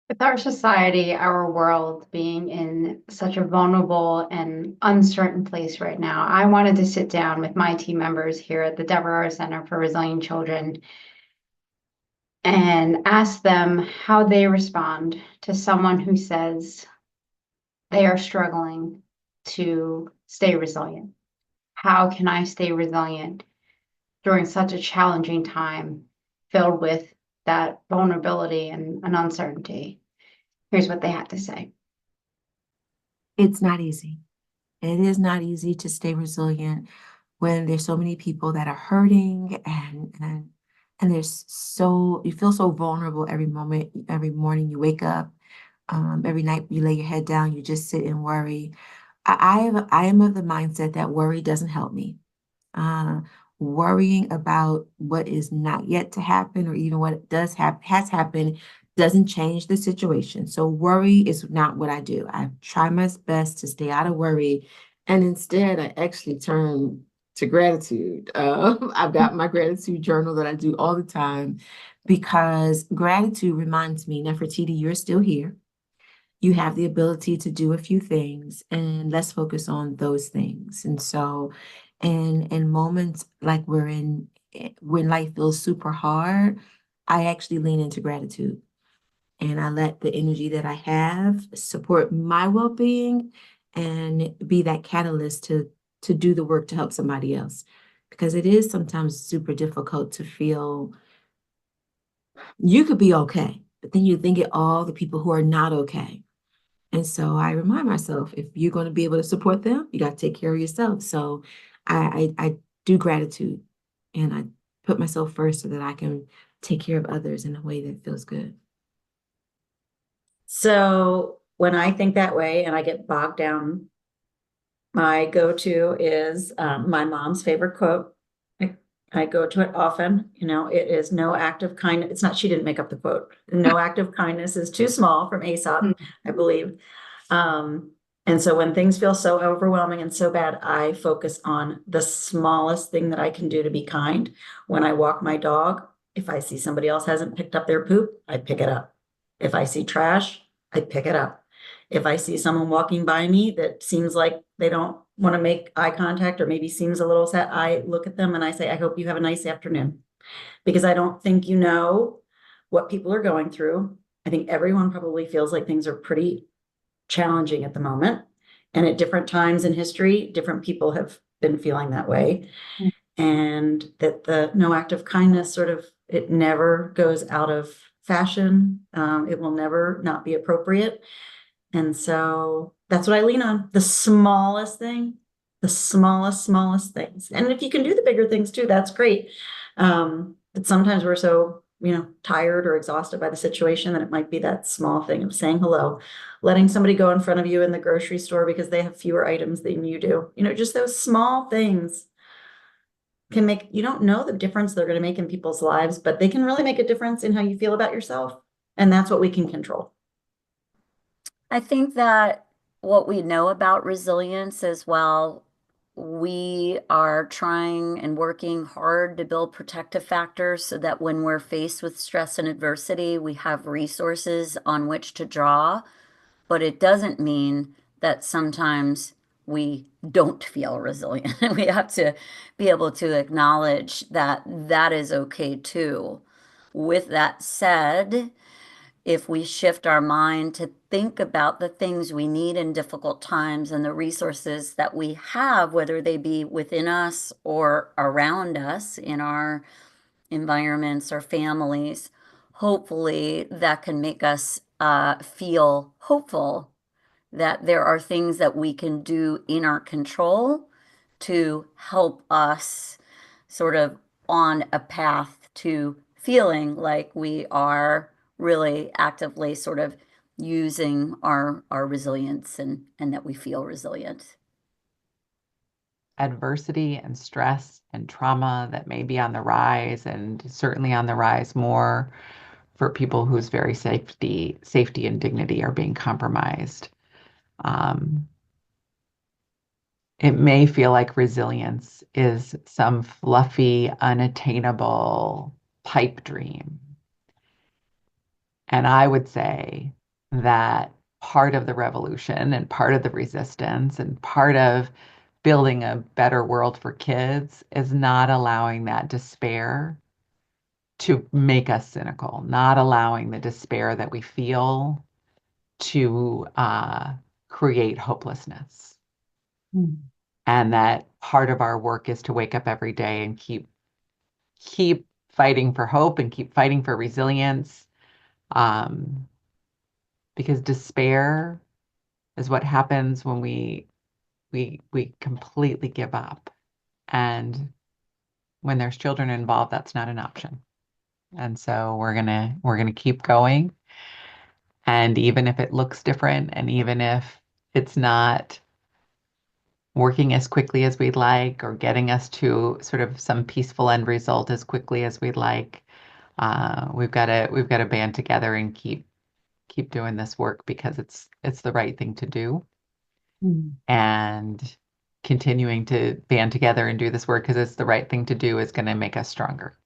With our society, our world being in such a vulnerable and uncertain place right now, I wanted to sit down with my team members here at the Deborah Center for Resilient Children and ask them how they respond to someone who says they are struggling to stay resilient. How can I stay resilient during such a challenging time filled with that vulnerability and uncertainty? Here's what they had to say. It's not easy. It is not easy to stay resilient when there's so many people that are hurting and there's so you feel so vulnerable every moment, every morning you wake up, every night you lay your head down, you just sit and worry. I am of the mindset that worry doesn't help me. Uh, Worrying about what is not yet to happen or even what does has happened doesn't change the situation. So worry is not what I do. I try my best to stay out of worry, and instead I actually turn to gratitude. I've got my gratitude journal that I do all the time because gratitude reminds me, Nefertiti, you're still here. You have the ability to do a few things, and let's focus on those things. And so, in moments like we're in, when life feels super hard, I actually lean into gratitude and I let the energy that I have support my well-being and be that catalyst to do the work to help somebody else. Because it is sometimes super difficult to feel you could be okay, but then you think of all the people who are not okay. And so I remind myself, if you're going to be able to support them, you got to take care of yourself. So I do gratitude and I put myself first so that I can take care of others in a way that feels good. So when I think that way and I get bogged down, my go-to is my mom's favorite quote. I go to it often. It is no act of kindness. It's not, she didn't make up the quote. No act of kindness is too small from Aesop, I believe. And so when things feel so overwhelming and so bad, I focus on the smallest thing that I can do to be kind. When I walk my dog, if I see somebody else hasn't picked up their poop, I pick it up. If I see trash, I pick it up. If I see someone walking by me that seems like they don't want to make eye contact or maybe seems a little sad, I look at them and I say, I hope you have a nice afternoon. Because I don't think you know what people are going through. I think everyone probably feels like things are pretty challenging at the moment. And at different times in history, different people have been feeling that way. And that the no act of kindness sort of, it never goes out of fashion. It will never not be appropriate. And so that's what I lean on. The smallest thing, the smallest things. And if you can do the bigger things too, that's great. But sometimes we're so, tired or exhausted by the situation that it might be that small thing of saying hello, letting somebody go in front of you in the grocery store because they have fewer items than you do. Just those small things can make, you don't know the difference they're going to make in people's lives, but they can really make a difference in how you feel about yourself. And that's what we can control. I think that what we know about resilience as well, we are trying and working hard to build protective factors so that when we're faced with stress and adversity, we have resources on which to draw. But it doesn't mean that sometimes we don't feel resilient. We have to be able to acknowledge that that is okay too. With that said, if we shift our mind to think about the things we need in difficult times and the resources that we have, whether they be within us or around us in our environments or families, hopefully that can make us feel hopeful that there are things that we can do in our control to help us sort of on a path to feeling like we are really actively sort of using our resilience and that we feel resilient. Adversity and stress and trauma that may be on the rise and certainly on the rise more for people whose very safety and dignity are being compromised. Um, it may feel like resilience is some fluffy, unattainable pipe dream. And I would say that part of the revolution and part of the resistance and part of building a better world for kids is not allowing that despair to make us cynical, not allowing the despair that we feel to create hopelessness. Mm. And that part of our work is to wake up every day and keep fighting for hope and keep fighting for resilience. Because despair is what happens when we completely give up. And when there's children involved, that's not an option. And so we're gonna keep going. And even if it looks different, and even if it's not working as quickly as we'd like, or getting us to sort of some peaceful end result as quickly as we'd like, we've got to band together and keep doing this work because it's the right thing to do. Mm. And continuing to band together and do this work because it's the right thing to do is going to make us stronger.